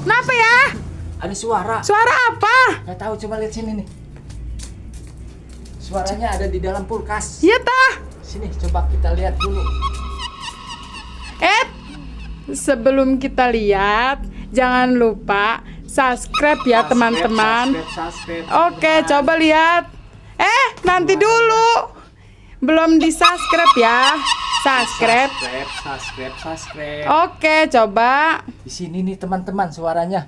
Kenapa ya? Ada suara. Suara apa? Gak tahu, coba lihat sini nih. Suaranya ada di dalam kulkas. Iya tah. Sini, coba kita lihat dulu. Sebelum kita lihat, jangan lupa subscribe ya teman-teman. Subscribe, Oke, teman-teman. coba lihat. Nanti dulu. Belum di subscribe ya. Subscribe. Subscribe. Oke, coba. Di sini nih teman-teman suaranya.